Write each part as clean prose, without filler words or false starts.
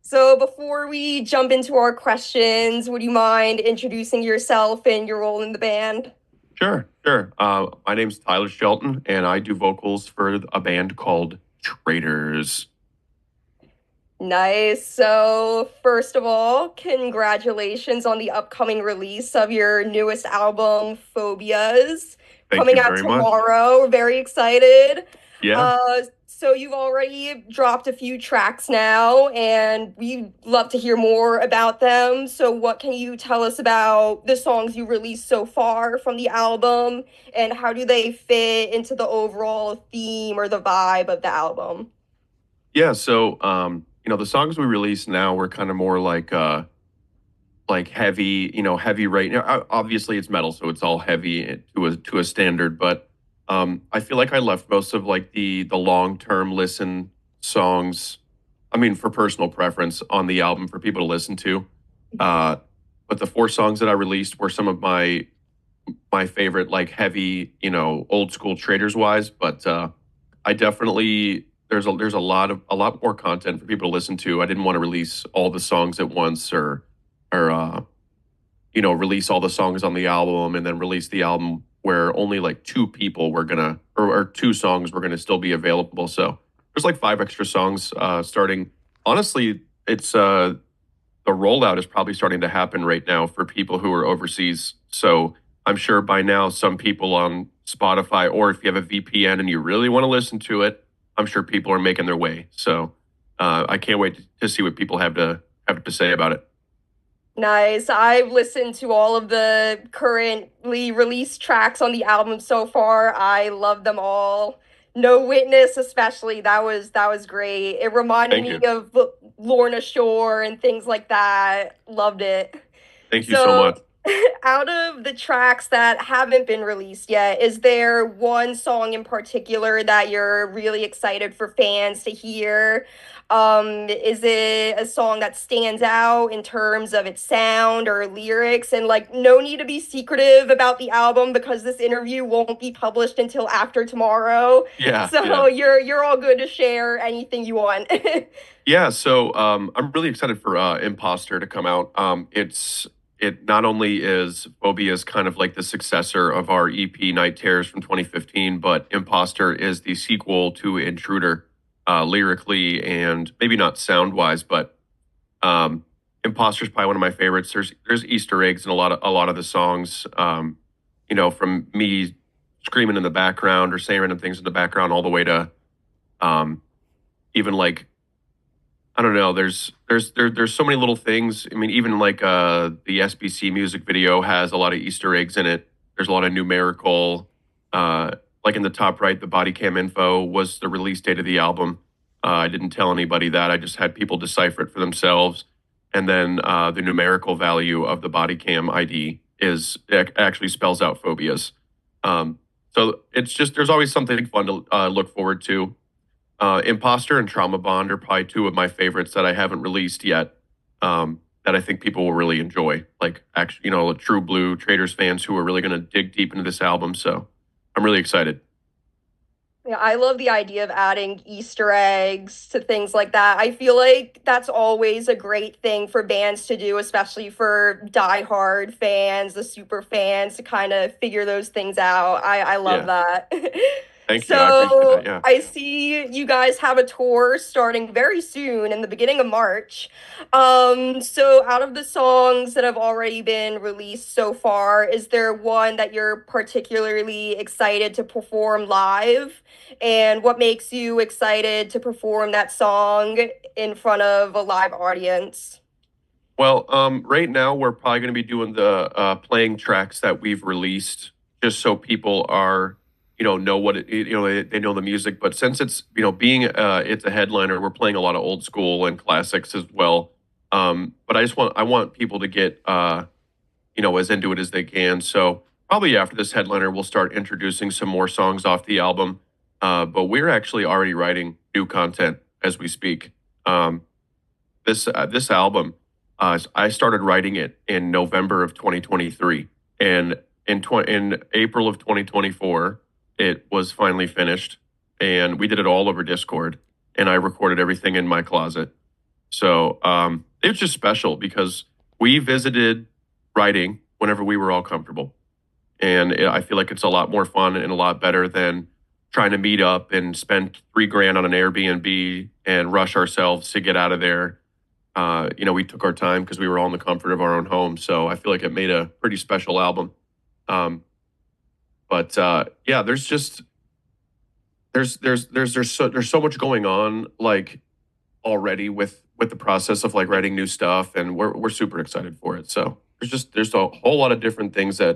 So before we jump into our questions, would you mind introducing yourself and your role in the band? Sure, sure. My name's Tyler Shelton, and I do vocals for a band called Traitors. Nice. So, first of all, congratulations on the upcoming release of your newest album, Phobias, Thank coming you out very much. tomorrow. We're very excited. Yeah, So you've already dropped a few tracks now, and we'd love to hear more about them. So, what can you tell us about the songs you released so far from the album, and how do they fit into the overall theme or the vibe of the album? yeah. The songs we release now were kind of more like heavy, heavy right now. Obviously, it's metal, so it's all heavy to a standard. But I feel like I left most of like the long-term listen songs. I mean, for personal preference on the album for people to listen to. Uh, but the four songs that I released were some of my favorite like heavy, old school traders wise, but I definitely there's a lot more content for people to listen to. I didn't want to release all the songs at once or release all the songs on the album and then release the album where only like two people were gonna or two songs were gonna still be available. So there's like five extra songs starting. Honestly, it's the rollout is probably starting to happen right now for people who are overseas. So I'm sure by now some people on Spotify, or if you have a VPN and you really want to listen to it, I'm sure people are making their way. So I can't wait to see what people have to say about it. Nice. I've listened to all of the currently released tracks on the album so far. I love them all. No Witness, especially. That was great. It reminded Thank me you. of Lorna Shore and things like that. Loved it. Thank you so So, much. out of the tracks that haven't been released yet, is there one song in particular that you're really excited for fans to hear? Is it a song that stands out in terms of its sound or lyrics? And like, no need to be secretive about the album because this interview won't be published until after tomorrow. Yeah, So yeah. you're all good to share anything you want. Yeah, so I'm really excited for Imposter to come out. It not only is Phobias kind of like the successor of our EP Night Terrors from 2015, but Imposter is the sequel to Intruder, lyrically and maybe not sound wise, but Imposter is probably one of my favorites. There's Easter eggs in a lot of the songs. From me screaming in the background or saying random things in the background, all the way to um, even like I don't know. There's so many little things. I mean, even like the SBC music video has a lot of Easter eggs in it. There's a lot of numerical. Like in the top right, the body cam info was the release date of the album. I didn't tell anybody that. I just had people decipher it for themselves. And then the numerical value of the body cam ID actually spells out phobias. So it's just there's always something fun to look forward to. Imposter and Trauma Bond are probably two of my favorites that I haven't released yet. That I think people will really enjoy. Like actually, true blue Traders fans who are really going to dig deep into this album. So I'm really excited. Yeah, I love the idea of adding Easter eggs to things like that. I feel like that's always a great thing for bands to do, especially for diehard fans, the super fans, to kind of figure those things out. I love Yeah. that. Thank you. I appreciate that. So Yeah. I see you guys have a tour starting very soon in the beginning of March. So out of the songs that have already been released so far, is there one that you're particularly excited to perform live? And what makes you excited to perform that song in front of a live audience? Well, right now we're probably going to be doing the playing tracks that we've released, just so people are, know what they know the music. But since it's, being it's a headliner, we're playing a lot of old school and classics as well. But I want people to get, as into it as they can. So probably after this headliner, we'll start introducing some more songs off the album. But we're actually already writing new content as we speak. Um, this album. I started writing it in November of 2023, and in April of 2024, it was finally finished, and we did it all over Discord, and I recorded everything in my closet. So it was just special because we visited writing whenever we were all comfortable. And I feel like it's a lot more fun and a lot better than trying to meet up and spend 3 grand on an Airbnb and rush ourselves to get out of there. We took our time because we were all in the comfort of our own home. So I feel like it made a pretty special album. Um, but yeah, there's just there's so much going on like already with the process of like writing new stuff, and we're super excited for it. So there's a whole lot of different things uh,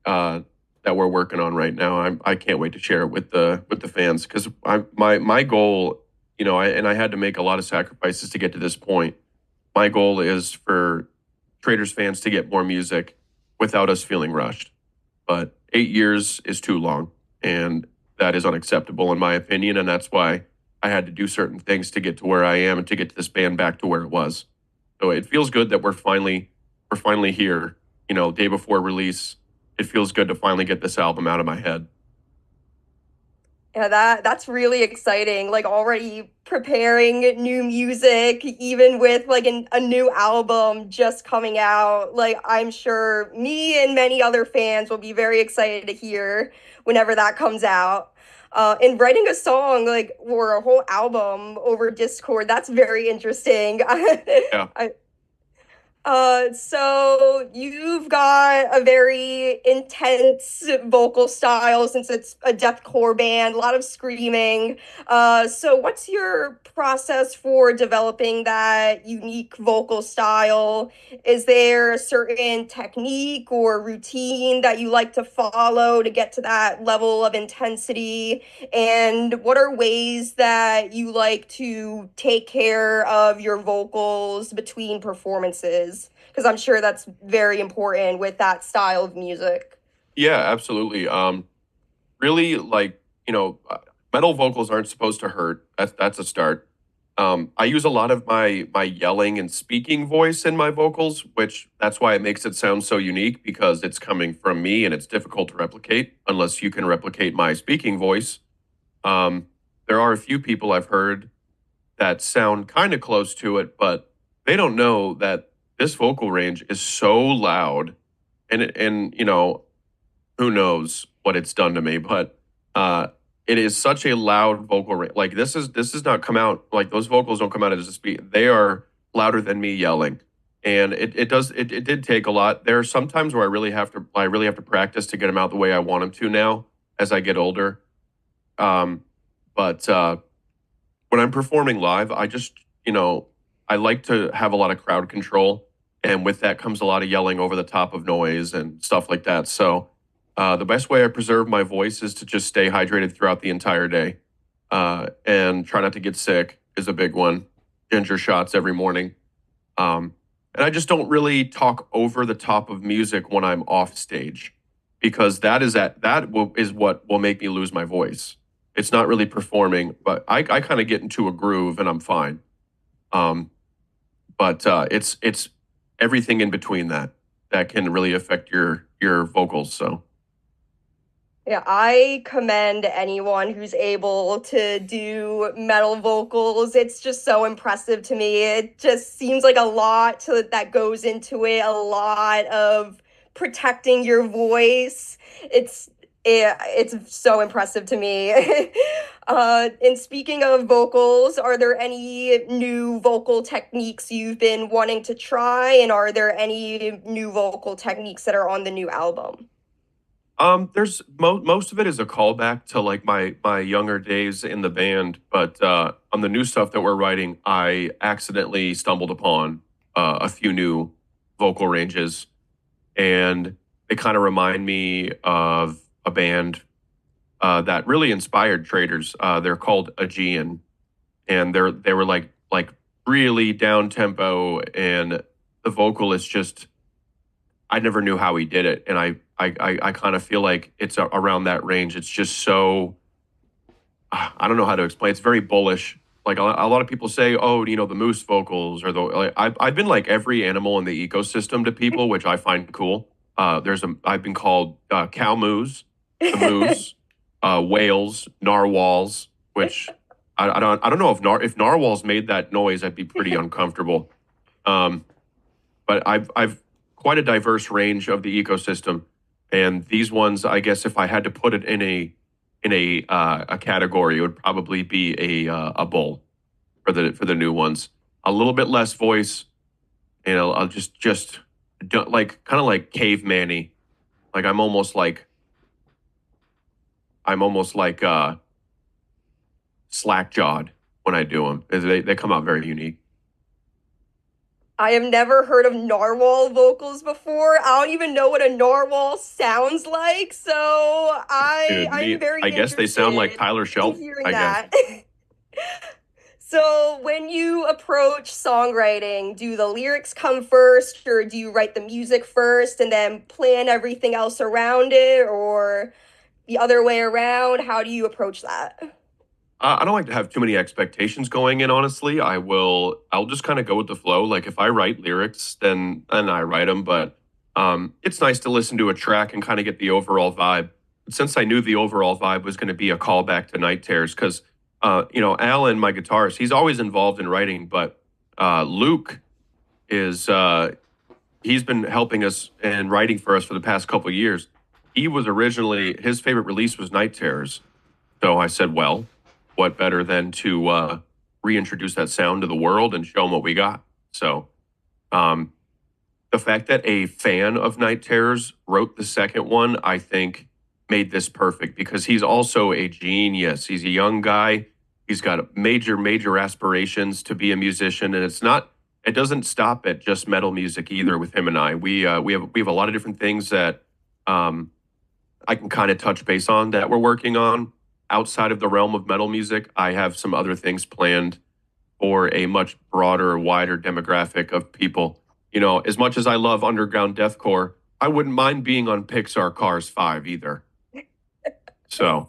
that we're working on right now. I can't wait to share it with the fans because my goal, I had to make a lot of sacrifices to get to this point. My goal is for Traitors fans to get more music without us feeling rushed. But 8 years is too long, and that is unacceptable in my opinion. And that's why I had to do certain things to get to where I am and to get this band back to where it was. So it feels good that we're finally here. Day before release, it feels good to finally get this album out of my head. Yeah, that's really exciting. Like already preparing new music, even with like a new album just coming out. Like I'm sure me and many other fans will be very excited to hear whenever that comes out. And writing a song like or a whole album over Discord, that's very interesting. Yeah. So you've got a very intense vocal style since it's a deathcore band, a lot of screaming. So what's your process for developing that unique vocal style? Is there a certain technique or routine that you like to follow to get to that level of intensity? And what are ways that you like to take care of your vocals between performances? Because I'm sure that's very important with that style of music. Yeah, absolutely. Really, like, metal vocals aren't supposed to hurt. That's a start. I use a lot of my yelling and speaking voice in my vocals, which that's why it makes it sound so unique because it's coming from me and it's difficult to replicate unless you can replicate my speaking voice. Um, there are a few people I've heard that sound kind of close to it, but they don't know that this vocal range is so loud, and who knows what it's done to me, but it is such a loud vocal range. Like this is not come out like those vocals don't come out as a speak. They are louder than me yelling, and it did take a lot. There are some times where I really have to practice to get them out the way I want them to now as I get older. Um, but when I'm performing live, I like to have a lot of crowd control. And with that comes a lot of yelling over the top of noise and stuff like that. So the best way I preserve my voice is to just stay hydrated throughout the entire day and try not to get sick is a big one. Ginger shots every morning. Um, and I just don't really talk over the top of music when I'm off stage because is what will make me lose my voice. It's not really performing, but I kind of get into a groove and I'm fine. Um, but it's everything in between that can really affect your vocals. So Yeah, I commend anyone who's able to do metal vocals. It's just so impressive to me. It just seems like a lot that goes into it, a lot of protecting your voice. It's so impressive to me. And speaking of vocals, are there any new vocal techniques you've been wanting to try? And are there any new vocal techniques that are on the new album? there's most of it is a callback to like my younger days in the band, but on the new stuff that we're writing, I accidentally stumbled upon a few new vocal ranges, and they kind of remind me of a band that really inspired Traitors. They're called Aegean, and they were like really down tempo, and the vocal is just I never knew how he did it, and I kind of feel like it's around that range. It's just so I don't know how to explain. It's very bullish. Like a lot of people say, oh, the moose vocals or the like, I've been like every animal in the ecosystem to people, which I find cool. I've been called cow moose, the moose, whales, narwhals, which I don't know if narwhals made that noise, I'd be pretty uncomfortable. Um, but I've quite a diverse range of the ecosystem, and these ones, I guess, if I had to put it in a category, it would probably be a bull for the new ones. A little bit less voice, and I'll just like kind of like caveman-y. Like I'm almost like slack jawed when I do them. They come out very unique. I have never heard of narwhal vocals before. I don't even know what a narwhal sounds like, so Dude, I'm very I guess they sound like interested Tyler in Shelton, hearing I guess. that. So, when you approach songwriting, do the lyrics come first, or do you write the music first and then plan everything else around it, or the other way around? How do you approach that? I don't like to have too many expectations going in, honestly. I'll just kind of go with the flow. Like if I write lyrics, then I write them. But it's nice to listen to a track and kind of get the overall vibe. Since I knew the overall vibe was going to be a callback to Night Terrors, because Alan, my guitarist, he's always involved in writing, but Luke is he's been helping us and writing for us for the past couple of years. He was originally his favorite release was Night Terrors, so I said, well, what better than to reintroduce that sound to the world and show them what we got? So um, the fact that a fan of Night Terrors wrote the second one, I think, made this perfect because he's also a genius. He's a young guy. He's got major aspirations to be a musician, and it doesn't stop at just metal music either. With him and I, we have a lot of different things that um, I can kind of touch base on that we're working on outside of the realm of metal music. I have some other things planned for a much broader, wider demographic of people. As much as I love underground deathcore, I wouldn't mind being on Pixar Cars 5 either. So,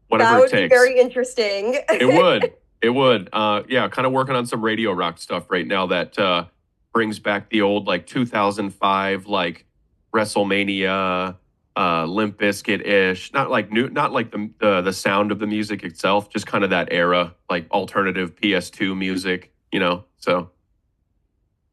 whatever That it would be takes. very interesting. It would. It would. Yeah, kind of working on some radio rock stuff right now that brings back the old like 2005 like WrestleMania, Limp Bizkit ish. Not like new, not like the sound of the music itself, just kind of that era, like alternative PS2 music. So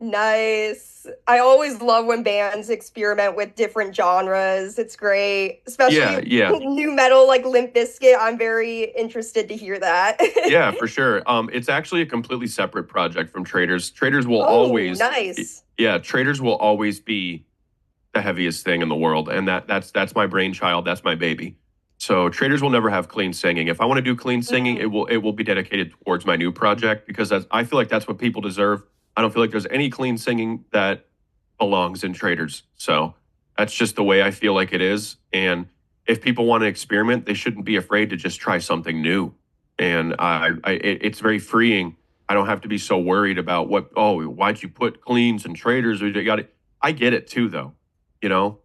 Nice. I always love when bands experiment with different genres. It's great, especially yeah, yeah. new metal like Limp Bizkit. I'm very interested to hear that. Yeah, for sure. It's actually a completely separate project from Traders. Traders will Oh, always, nice. yeah, Traders will always be the heaviest thing in the world, and that's my brainchild. That's my baby. So Traders will never have clean singing. If I want to do clean singing, Mm. it will be dedicated towards my new project because I feel like that's what people deserve. I don't feel like there's any clean singing that belongs in Traders. So that's just the way I feel like it is. And if people want to experiment, they shouldn't be afraid to just try something new. And it's very freeing. I don't have to be so worried about why'd you put cleans and traders? Or you got it. I get it too, though.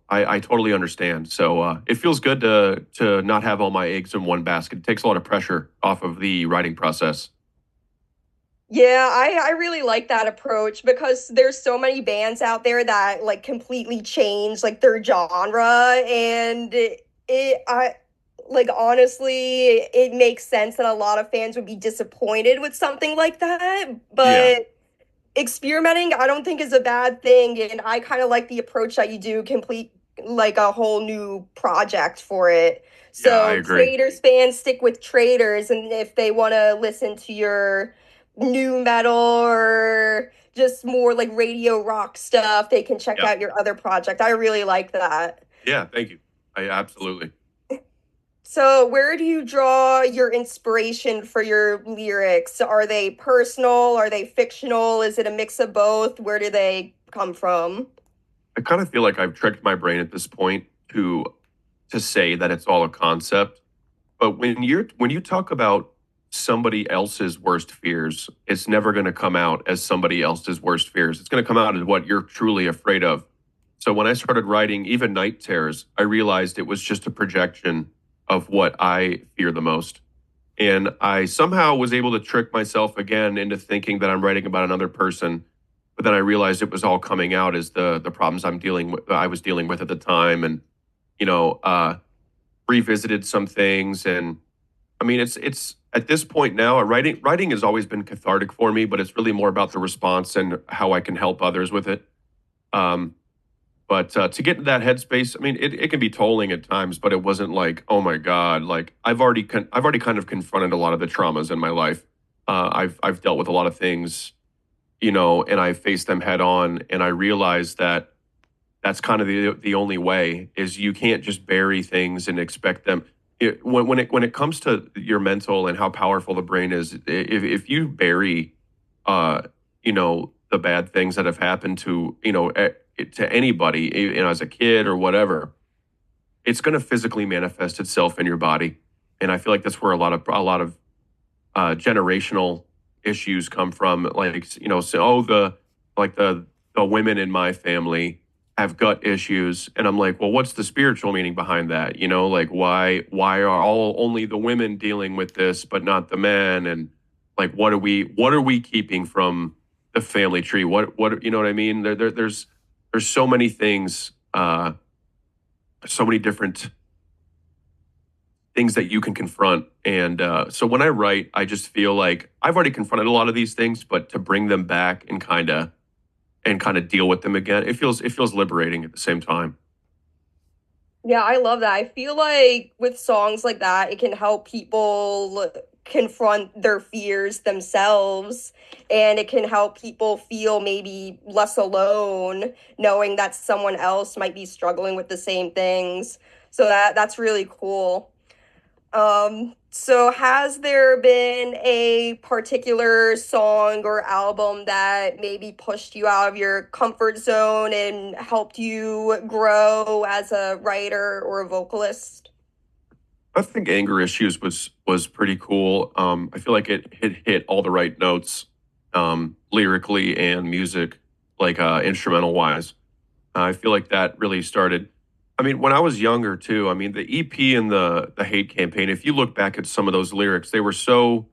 I totally understand. So it feels good to not have all my eggs in one basket. It takes a lot of pressure off of the writing process. Yeah, I really like that approach because there's so many bands out there that like completely change like their genre and I like honestly it makes sense that a lot of fans would be disappointed with something like that, Yeah, but experimenting I don't think is a bad thing and I kind of like the approach that you do complete like a whole new project for it. yeah, I So agree. Traders fans stick with Traders and if they want to listen to your new metal or just more like radio rock stuff, they can check Yeah, out your other project. I really like that. yeah. Thank you. I absolutely. So, where do you draw your inspiration for your lyrics? Are they personal? Are they fictional? Is it a mix of both? Where do they come from? I kind of feel like I've tricked my brain at this point to say that it's all a concept. But when you talk about somebody else's worst fears, it's never going to come out as somebody else's worst fears. It's going to come out as what you're truly afraid of. So when I started writing even Night Terrors, I realized it was just a projection of what I fear the most. And I somehow was able to trick myself again into thinking that I'm writing about another person. But then I realized it was all coming out as the problems I was dealing with at the time, and you know, uh, revisited some things. And I mean, it's at this point now, writing has always been cathartic for me, but it's really more about the response and how I can help others with it. Um, but to get into that headspace, I mean, it can be tolling at times, but it wasn't like, oh my God, like I've already kind of confronted a lot of the traumas in my life. I've dealt with a lot of things, you know, and I faced them head on, and I realized that that's kind of the only way is you can't just bury things and expect them. When it comes to your mental and how powerful the brain is, if you bury, uh, you know, the bad things that have happened to to anybody, you know, as a kid or whatever, it's going to physically manifest itself in your body, and I feel like that's where a lot of generational issues come from. Like, you know, so oh, like the women in my family have gut issues, and I'm like, well, what's the spiritual meaning behind that? You know, like why are all only the women dealing with this, but not the men? And like, what are we keeping from the family tree? What you know what I mean? There's so many things, so many different things that you can confront. And so when I write, I just feel like I've already confronted a lot of these things, but to bring them back and kind of deal with them again, it feels liberating at the same time. Yeah, I love that. I feel like with songs like that, it can help people confront their fears themselves, and it can help people feel maybe less alone, knowing that someone else might be struggling with the same things. So that's really cool. So has there been a particular song or album that maybe pushed you out of your comfort zone and helped you grow as a writer or a vocalist? I think Anger Issues was pretty cool. I feel like it hit all the right notes, lyrically and music, like instrumental wise. I feel like that really started. I mean, when I was younger too. I mean, the EP and the hate campaign. If you look back at some of those lyrics, they were so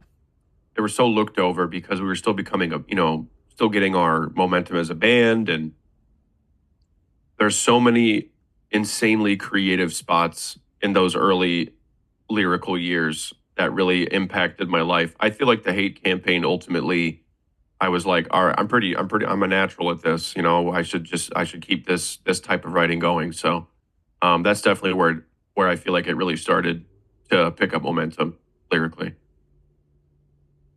looked over because we were still becoming a, you know, still getting our momentum as a band, and there's so many insanely creative spots in those early lyrical years that really impacted my life. I feel like the hate campaign ultimately, I was like, all right, I'm a natural at this. You know, I should keep this type of writing going. So that's definitely where I feel like it really started to pick up momentum lyrically.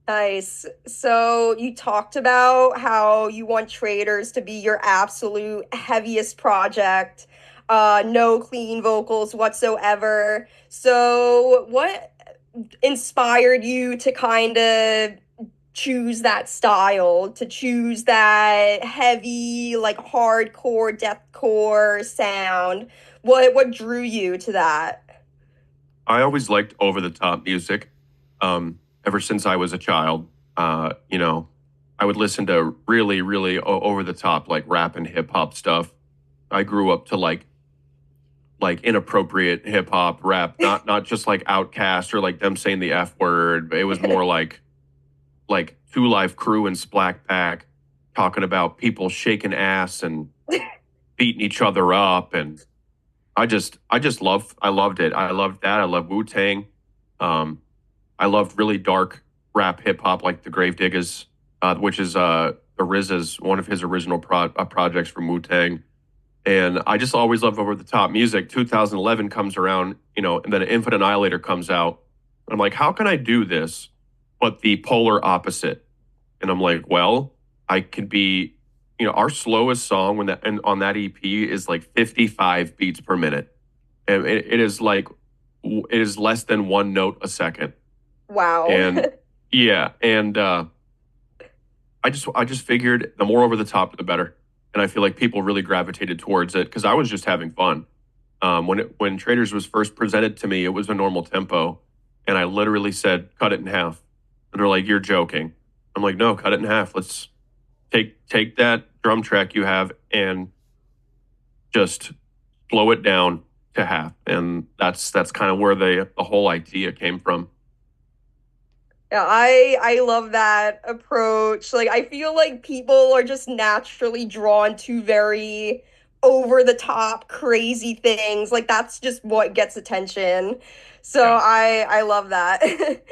Nice. So you talked about how you want Traders to be your absolute heaviest project, no clean vocals whatsoever. So what inspired you to kind of choose that style, to choose that heavy, like hardcore, deathcore sound? What drew you to that? I always liked over the top music. Ever since I was a child, you know, I would listen to really over the top like rap and hip hop stuff. I grew up to like inappropriate hip hop rap, not just like Outkast or like them saying the F word. It was more like Two Live Crew and Splack Pack talking about people shaking ass and beating each other up, and I loved it. I loved that. I love Wu Tang. Um, I loved really dark rap hip hop like the Gravediggers, which is the RZA's one of his original projects from Wu Tang. And I just always loved over the top music. 2011 comes around, you know, and then Infinite Annihilator comes out. I'm like, how can I do this, but the polar opposite? And I'm like, well, I could be, you know, our slowest song when that and on that EP is like 55 beats per minute, and it is like it is less than one note a second. Wow. And yeah, and I just figured the more over the top, the better. And I feel like people really gravitated towards it because I was just having fun. When Traders was first presented to me, it was a normal tempo, and I literally said, "Cut it in half." And they're like, "You're joking." I'm like, "No, cut it in half. Let's take that drum track you have and just slow it down to half." And that's kind of where the whole idea came from. Yeah, I love that approach. Like I feel like people are just naturally drawn to very over the top crazy things. Like that's just what gets attention. So Yeah. I love that.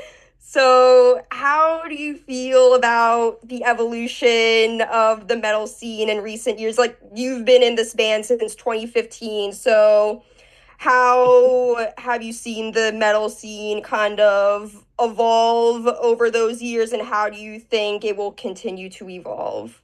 So, how do you feel about the evolution of the metal scene in recent years? Like, you've been in this band since 2015, so how have you seen the metal scene kind of evolve over those years, and how do you think it will continue to evolve?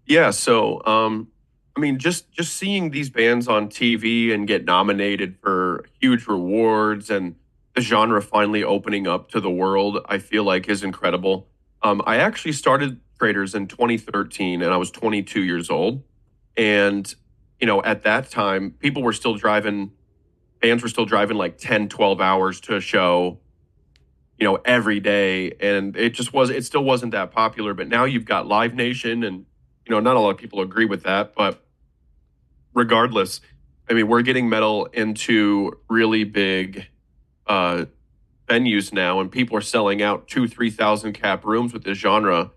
Yeah, so I mean, just seeing these bands on TV and get nominated for huge rewards and the genre finally opening up to the world, I feel like is incredible. I actually started Traders in 2013 and I was 22 years old. And, at that time, people were still driving, bands were still driving like 10, 12 hours to a show, every day. And it still wasn't that popular. But now you've got Live Nation and, not a lot of people agree with that, but regardless, I mean, we're getting metal into really big uh, venues now, and people are selling out 3,000 cap rooms with this genre.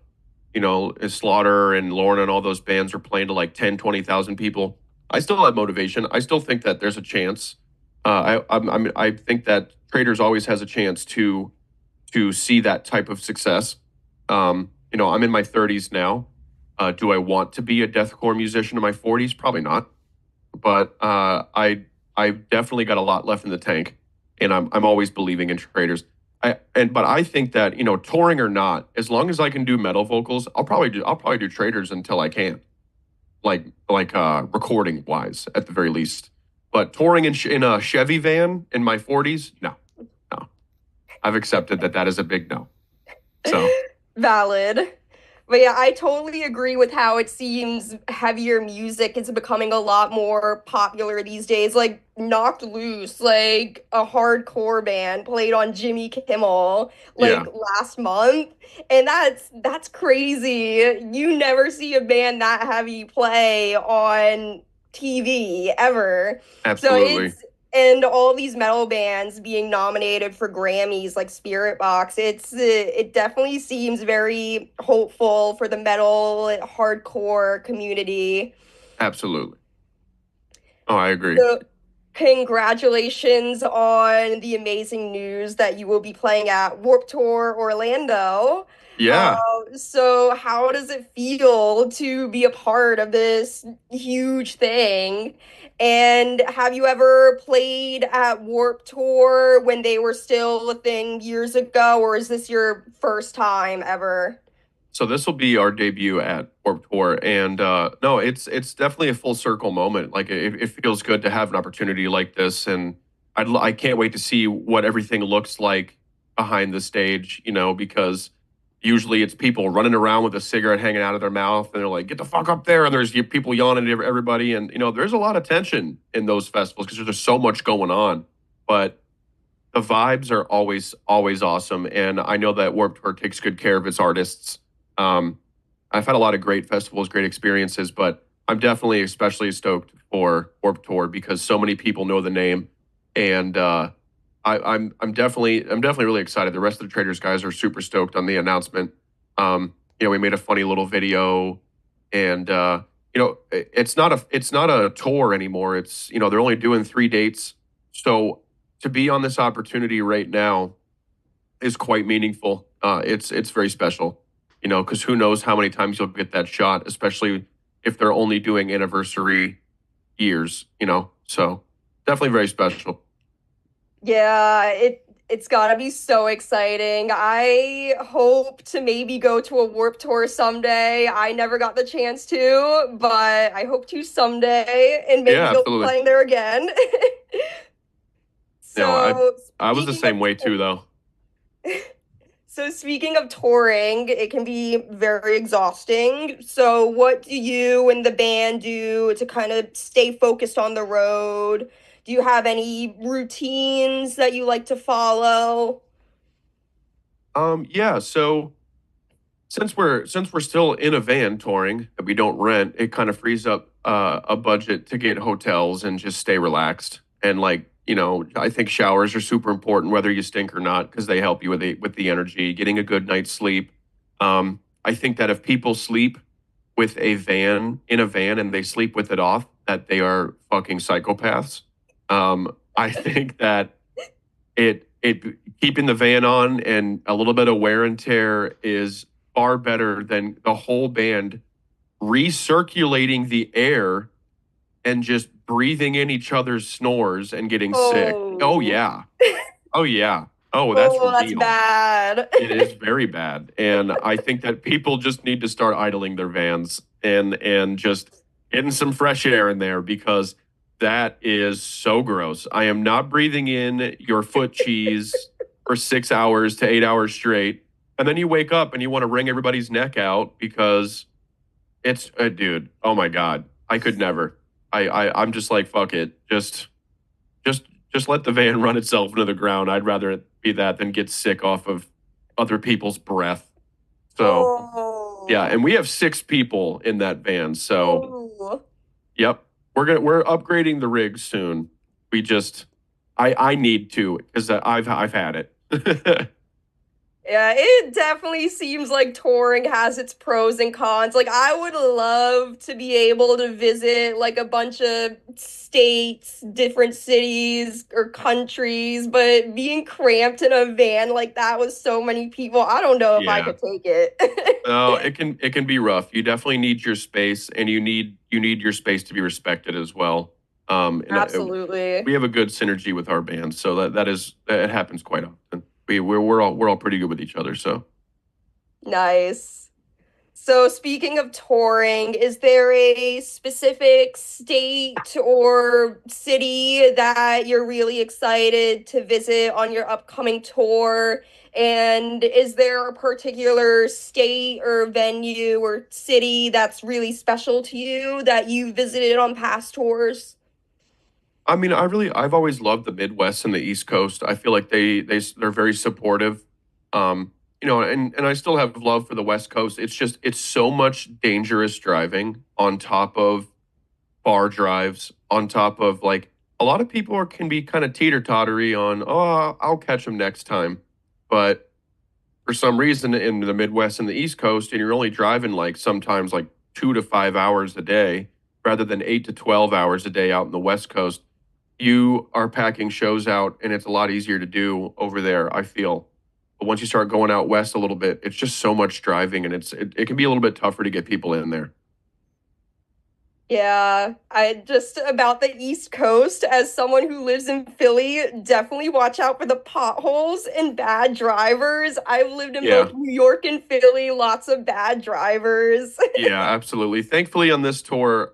Slaughter and Lorna and all those bands are playing to like 10, 20,000 people. I still have motivation. I still think that there's a chance. I think that Traders always has a chance to see that type of success. I'm in my 30s now. Do I want to be a deathcore musician in my 40s? Probably not. But I definitely got a lot left in the tank, and I'm always believing in Traders. But I think that touring or not, as long as I can do metal vocals, I'll probably do Traders until I can, like recording wise at the very least. But touring in a Chevy van in my 40s, no, no. I've accepted that that is a big no. So Valid. But yeah, I totally agree with how it seems heavier music is becoming a lot more popular these days. Like Knocked Loose, like a hardcore band played on Jimmy Kimmel like yeah, last month. And that's crazy. You never see a band that heavy play on TV ever. So absolutely. and all these metal bands being nominated for Grammys like Spirit Box, it definitely seems very hopeful for the metal hardcore community. Absolutely. Oh, I agree. So congratulations on the amazing news that you will be playing at Warped Tour Orlando. Yeah. So how does it feel to be a part of this huge thing? And have you ever played at Warped Tour when they were still a thing years ago, or is this your first time ever? So this will be our debut at Warped Tour, and no, it's definitely a full circle moment. Like it feels good to have an opportunity like this, and I can't wait to see what everything looks like behind the stage. Because usually it's people running around with a cigarette hanging out of their mouth, and they're like, "Get the fuck up there!" And there's people yelling at everybody, and there's a lot of tension in those festivals because there's so much going on. But the vibes are always awesome, and I know that Warped Tour takes good care of its artists. um, I've had a lot of great festivals, great experiences, but I'm definitely especially stoked for Warped Tour because so many people know the name, and I'm definitely really excited. The rest of the Traders guys are super stoked on the announcement. We made a funny little video, and it's not a tour anymore. They're only doing 3 dates, so to be on this opportunity right now is quite meaningful. It's very special, because who knows how many times you'll get that shot, especially if they're only doing anniversary years. So definitely very special. Yeah, it's gotta be so exciting. I hope to maybe go to a Warp Tour someday. I never got the chance to, but I hope to someday, and maybe Yeah, you'll be absolutely. playing there again. No, I So I was the speaking of same way too, though. so speaking of touring, it can be very exhausting. So what do you and the band do to kind of stay focused on the road? Do you have any routines that you like to follow? Yeah, so since we're still in a van touring that we don't rent, it kind of frees up a budget to get hotels and just stay relaxed. And I think showers are super important whether you stink or not because they help you with the energy, getting a good night's sleep. I think that if people sleep with in a van and they sleep with it off, that they are fucking psychopaths. I think that it keeping the van on and a little bit of wear and tear is far better than the whole band recirculating the air and just breathing in each other's snores and getting sick. Oh Oh. yeah. Oh yeah. Oh, that's Oh, that's real. bad. It is very bad. And I think that people just need to start idling their vans and just getting some fresh air in there because that is so gross. I am not breathing in your foot cheese for 6 hours to 8 hours straight. And then you wake up and you want to wring everybody's neck out because it's dude, oh my God. I could never. I'm just like, fuck it. Just just let the van run itself into the ground. I'd rather it be that than get sick off of other people's breath. So yeah, Oh. and we have 6 people in that van. So Oh. yep, we're upgrading the rig soon. We just I need to because I've had it. Yeah, it definitely seems like touring has its pros and cons. Like, I would love to be able to visit like a bunch of states, different cities or countries, but being cramped in a van like that with so many people, I don't know if I Yeah. could take it. No, it can be rough. You definitely need your space, and you need your space to be respected as well. We Absolutely. have a good synergy with our band, so that happens quite often. We're all pretty good with each other. So Nice. So, speaking of touring, is there a specific state or city that you're really excited to visit on your upcoming tour? And is there a particular state or venue or city that's really special to you that you visited on past tours? I mean, I've always loved the Midwest and the East Coast. I feel like they're very supportive. And I still have love for the West Coast. It's so much dangerous driving on top of bar drives, on top of like a lot of people can be kind of teeter-tottery on, oh, I'll catch them next time. But for some reason in the Midwest and the East Coast, and you're only driving like sometimes like 2 to 5 hours a day rather than 8 to 12 hours a day out in the West Coast, you are packing shows out and it's a lot easier to do over there, I feel. But once you start going out west a little bit, it's just so much driving and it can be a little bit tougher to get people in there. Yeah, I just about the East Coast, as someone who lives in Philly, definitely watch out for the potholes and bad drivers. I've lived in both Yeah. New York and Philly, lots of bad drivers. Yeah, absolutely. Thankfully on this tour,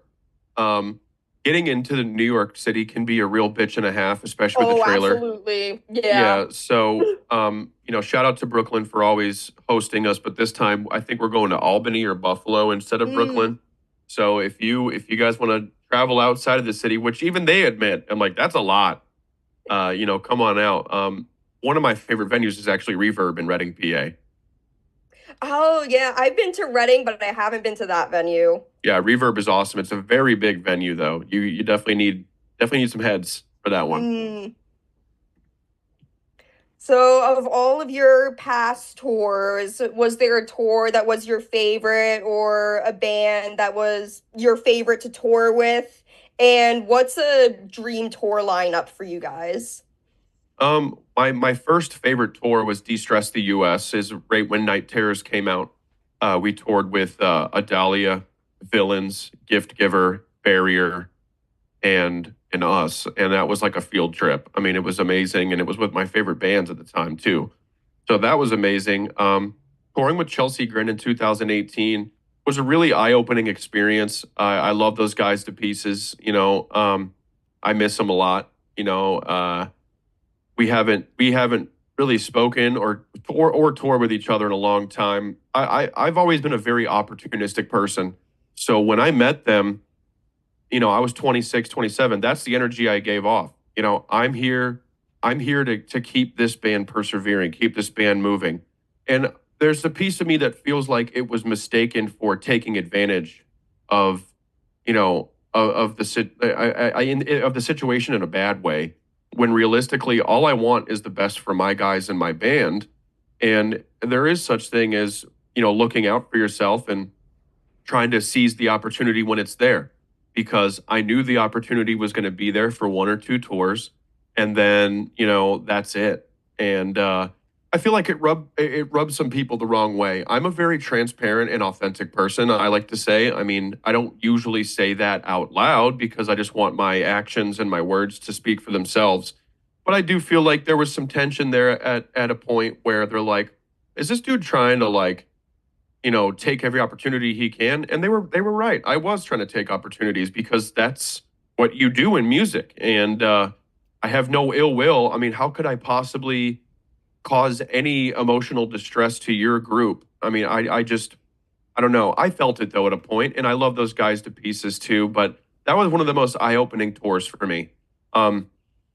um, getting into the New York City can be a real bitch and a half, especially with the Oh, trailer. absolutely. Yeah. Yeah, so shout out to Brooklyn for always hosting us, but this time I think we're going to Albany or Buffalo instead of Mm. Brooklyn. So if you guys want to travel outside of the city, which even they admit, I'm like, that's a lot. Come on out. One of my favorite venues is actually Reverb in Reading, PA. Oh, yeah, I've been to Reading, but I haven't been to that venue. Yeah, Reverb is awesome. It's a very big venue though. You definitely need some heads for that one. Mm. So, of all of your past tours, was there a tour that was your favorite or a band that was your favorite to tour with? And what's a dream tour lineup for you guys? My first favorite tour was De-Stress the US, is right when Night Terrors came out. We toured with Adalia, Villains, Gift Giver, Barrier, and us, and that was like a field trip. I mean, it was amazing, and it was with my favorite bands at the time too. So that was amazing. Touring with Chelsea Grin in 2018 was a really eye-opening experience. I love those guys to pieces. I miss them a lot. We haven't really spoken or toured with each other in a long time. I've always been a very opportunistic person. So when I met them, I was 26, 27. That's the energy I gave off. I'm here to keep this band persevering, keep this band moving. And there's a piece of me that feels like it was mistaken for taking advantage of, of the of the situation in a bad way. When realistically, all I want is the best for my guys and my band. And there is such thing as, looking out for yourself and trying to seize the opportunity when it's there because I knew the opportunity was going to be there for one or two tours and then, that's it. and I feel like it rubs some people the wrong way. I'm a very transparent and authentic person. I like to say. I mean, I don't usually say that out loud because I just want my actions and my words to speak for themselves. But I do feel like there was some tension there at a point where they're like, "Is this dude trying to like?" take every opportunity he can. And they were right. I was trying to take opportunities because that's what you do in music. And I have no ill will. I mean, how could I possibly cause any emotional distress to your group? I mean, I don't know. I felt it though at a point, and I love those guys to pieces too. But that was one of the most eye-opening tours for me. Um,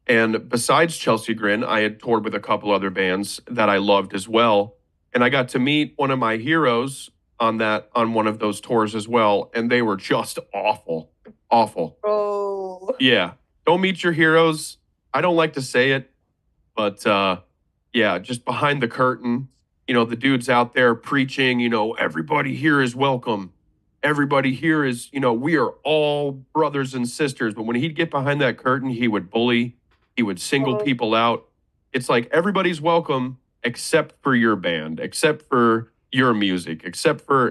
and besides Chelsea Grin, I had toured with a couple other bands that I loved as well. And I got to meet one of my heroes on one of those tours as well. And they were just awful. Awful. Oh. Yeah. Don't meet your heroes. I don't like to say it, but yeah, just behind the curtain, the dude's out there preaching, everybody here is welcome. Everybody here is, we are all brothers and sisters. But when he'd get behind that curtain, he would bully, he would single Oh. people out. It's like everybody's welcome except for your band, except for your music, except for,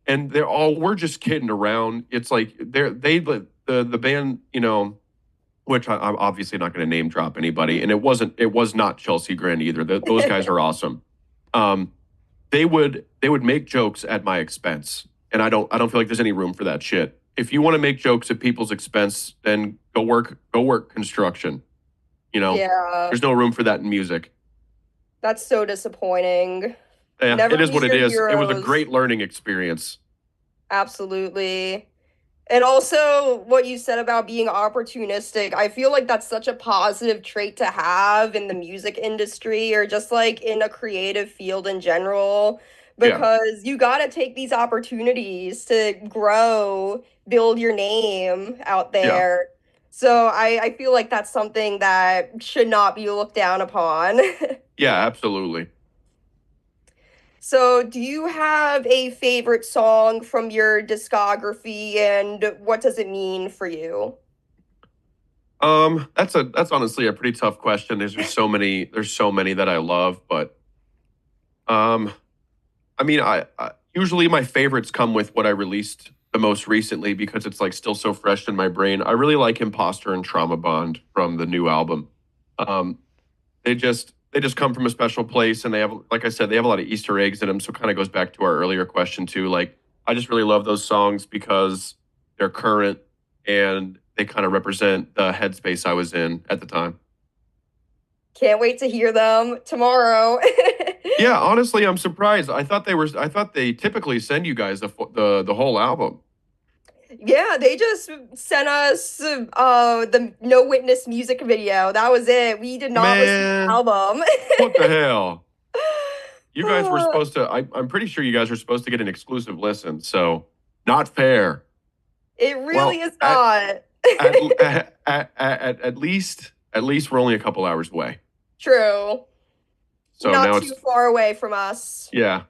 and they're all, we're just kidding around. It's like the band, which I'm obviously not going to name drop anybody, and it was not Chelsea Grin either. Those guys are awesome. Um, they would make jokes at my expense, and I don't feel like there's any room for that shit. If you want to make jokes at people's expense, then go work construction. You know, Yeah, there's no room for that in music. that's so disappointing. Yeah, Never it is what meet it your is. It was a heroes. great learning experience. Absolutely. And also, what you said about being opportunistic, I feel like that's such a positive trait to have in the music industry or just like in a creative field in general, Yeah, because you got to take these opportunities to grow, build your name out yeah, there. So I feel like that's something that should not be looked down upon. yeah, absolutely. So, do you have a favorite song from your discography and what does it mean for you? That's honestly a pretty tough question. There's so many that I love, but um, I mean, I usually my favorites come with what I released the most recently because it's like still so fresh in my brain. I really like Imposter and Trauma Bond from the new album. Um, they just come from a special place, and they have, like I said, they have a lot of Easter eggs in them. So it kind of goes back to our earlier question too. Like I just really love those songs because they're current and they kind of represent the headspace I was in at the time. Can't wait to hear them tomorrow. Yeah, honestly, I'm surprised. I thought they typically send you guys the whole album. Yeah, they just sent us the No Witness music video. That was it. We did not listen to the Man, album. what the hell? You guys were Uh, supposed to I'm pretty sure you guys were supposed to get an exclusive listen, so not fair. it really Well, is not. at least we're only a couple hours away. True. So Not now too it's far away from us. yeah.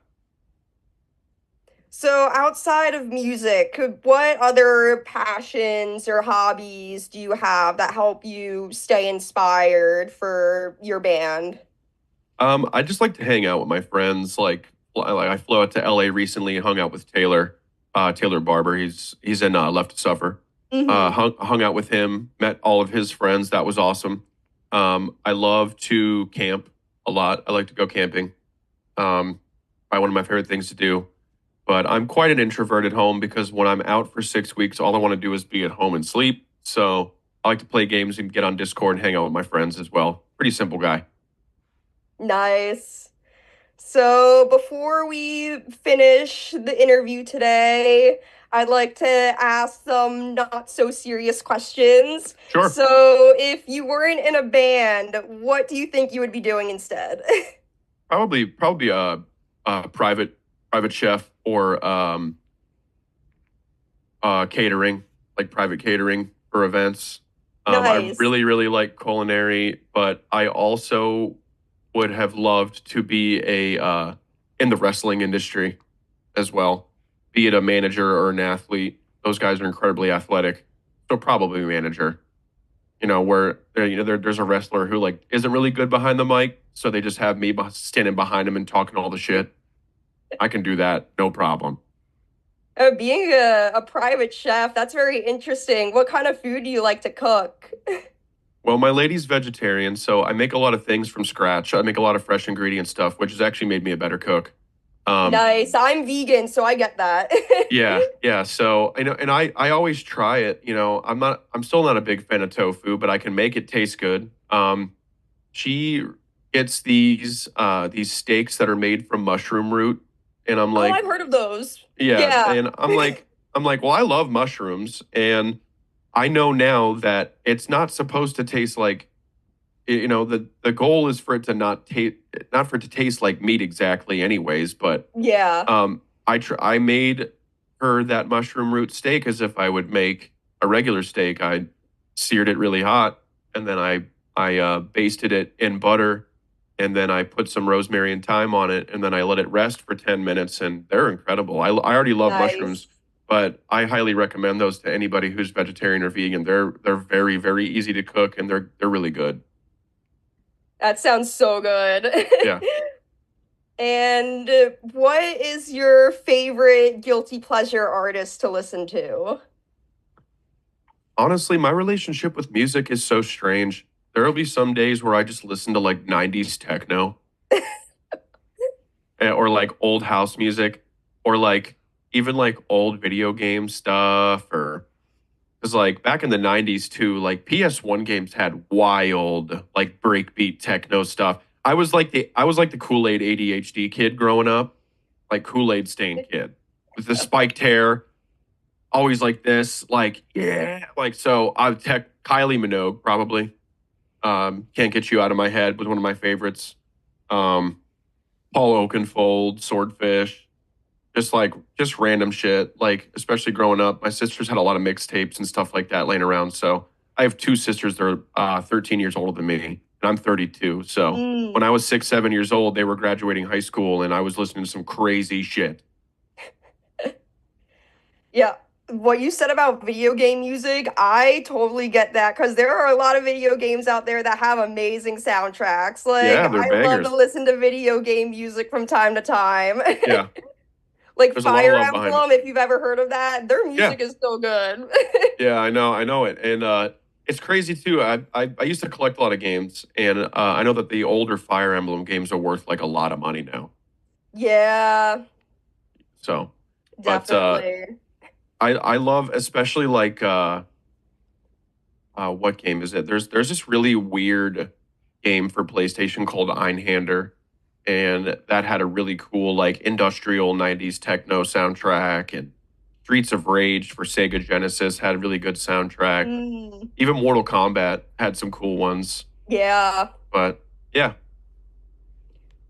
So, outside of music, what other passions or hobbies do you have that help you stay inspired for your band? I just like to hang out with my friends. Like I flew out to LA recently and hung out with Taylor Barber. He's in Left to Suffer. Hmm. Hung out with him, met all of his friends. That was awesome. I love to camp a lot. I like to go camping. Probably one of my favorite things to do. But I'm quite an introvert at home because when I'm out for 6 weeks, all I want to do is be at home and sleep. So I like to play games and get on Discord and hang out with my friends as well. Pretty simple guy. Nice. So, before we finish the interview today, I'd like to ask some not so serious questions. Sure. So, if you weren't in a band, what do you think you would be doing instead? Probably a private chef or catering, like private catering for events. I Nice. really like culinary, but I also would have loved to be a in the wrestling industry as well, be it a manager or an athlete. Those guys are incredibly athletic, so probably manager. where there's a wrestler who like isn't really good behind the mic, so they just have me standing behind him and talking all the shit. I can do that, no problem. Being a private chef, that's very interesting. What kind of food do you like to cook? Well, my lady's vegetarian, so I make a lot of things from scratch. I make a lot of fresh ingredient stuff, which has actually made me a better cook. Um, Nice. I'm vegan, so I get that. yeah, yeah. So and I always try it. I'm still not a big fan of tofu, but I can make it taste good. She gets these steaks that are made from mushroom root, and I'm Oh, like, I've heard of those. yeah, Yeah. and I'm like, well, I love mushrooms, and I know now that it's not supposed to taste like, the goal is for it to not for it to taste like meat exactly, anyways. But Yeah. I made her that mushroom root steak as if I would make a regular steak. I seared it really hot, and then I basted it in butter, and then I put some rosemary and thyme on it, and then I let it rest for 10 minutes, and they're incredible. I already love mushrooms, Nice. but I highly recommend those to anybody who's vegetarian or vegan. They're very very easy to cook, and they're really good. That sounds so good. Yeah. And what is your favorite guilty pleasure artist to listen to? Honestly, my relationship with music is so strange. There'll be some days where I just listen to like 90s techno, or like old house music, or like even like old video game stuff, or because like back in the 90s too, like PS1 games had wild like breakbeat techno stuff. I was like the Kool-Aid ADHD kid growing up, like Kool-Aid stained kid with the spiked hair, always like this, like yeah, like so. I would tech Kylie Minogue probably. Can't Get You Out of My Head was one of my favorites. Um, Paul Oakenfold, Swordfish, just random shit. Like especially growing up, my sisters had a lot of mixtapes and stuff like that laying around. So I have two sisters that are 13 years older than me, and I'm 32. So when Mm. I was 6, 7 years old, they were graduating high school, and I was listening to some crazy shit. Yeah, what you said about video game music, I totally get that because there are a lot of video games out there that have amazing soundtracks. Like, Yeah, they're I love to bangers. listen to video game music from time to time. Yeah, Like there's a lot of Fire love behind it. Emblem, if you've ever heard of that, their Yeah, music is so good. yeah, I know it, and it's crazy too. I used to collect a lot of games, and I know that the older Fire Emblem games are worth like a lot of money now. Yeah, So, but definitely. I love especially like what game is it? There's this really weird game for PlayStation called Einhander, and that had a really cool like industrial 90s techno soundtrack, and Streets of Rage for Sega Genesis had a really good soundtrack. Mm, Even Mortal Kombat had some cool ones. yeah. But yeah.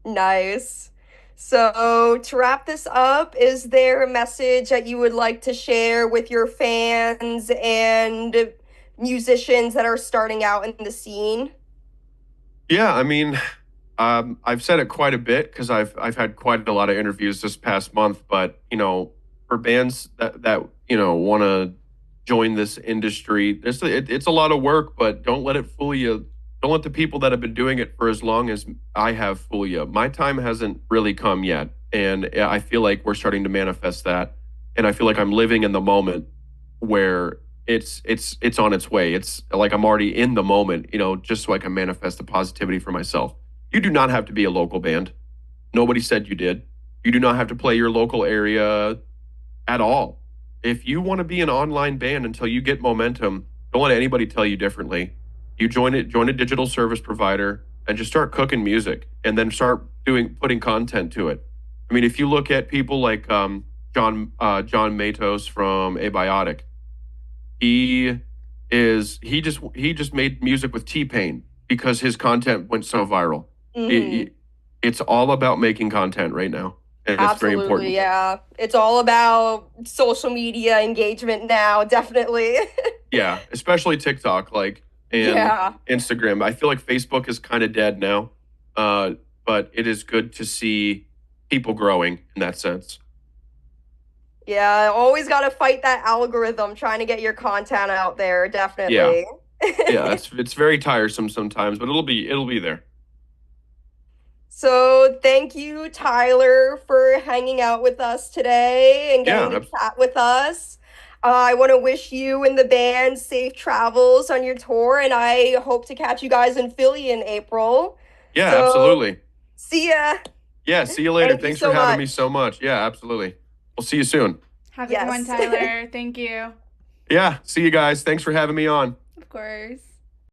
Nice. So, to wrap this up, is there a message that you would like to share with your fans and musicians that are starting out in the scene? Yeah, I mean, I've said it quite a bit because I've had quite a lot of interviews this past month. But for bands that want to join this industry, it's a lot of work. But don't let it fool you. Don't let the people that have been doing it for as long as I have fool you. My time hasn't really come yet, and I feel like we're starting to manifest that. And I feel like I'm living in the moment where it's on its way. It's like I'm already in the moment, just so I can manifest the positivity for myself. You do not have to be a local band. Nobody said you did. You do not have to play your local area at all. If you want to be an online band until you get momentum, don't let anybody tell you differently. You join a digital service provider and just start cooking music and then start putting content to it. I mean, if you look at people like John Matos from Abiotic, he just made music with T-Pain because his content went so viral. Hmm. It, it's all about making content right now, and it's very Absolutely, important. yeah. It's all about social media engagement now, definitely. Yeah, especially TikTok, like, and Yeah. Instagram. I feel like Facebook is kind of dead now, uh, but it is good to see people growing in that sense. Yeah, always got to fight that algorithm trying to get your content out there, Yeah, definitely. Yeah, it's very tiresome sometimes, but it'll be there. So thank you, Tyler, for hanging out with us today and Yeah, getting to chat with us. I want to wish you and the band safe travels on your tour, and I hope to catch you guys in Philly in April. yeah, So absolutely. see ya. Yeah, see you later. Thank you Thanks for so having me much. so much. Yeah, absolutely. We'll see you soon. Have a good one, Yes. Tyler. Thank you. Yeah, see you guys. Thanks for having me on. Of course.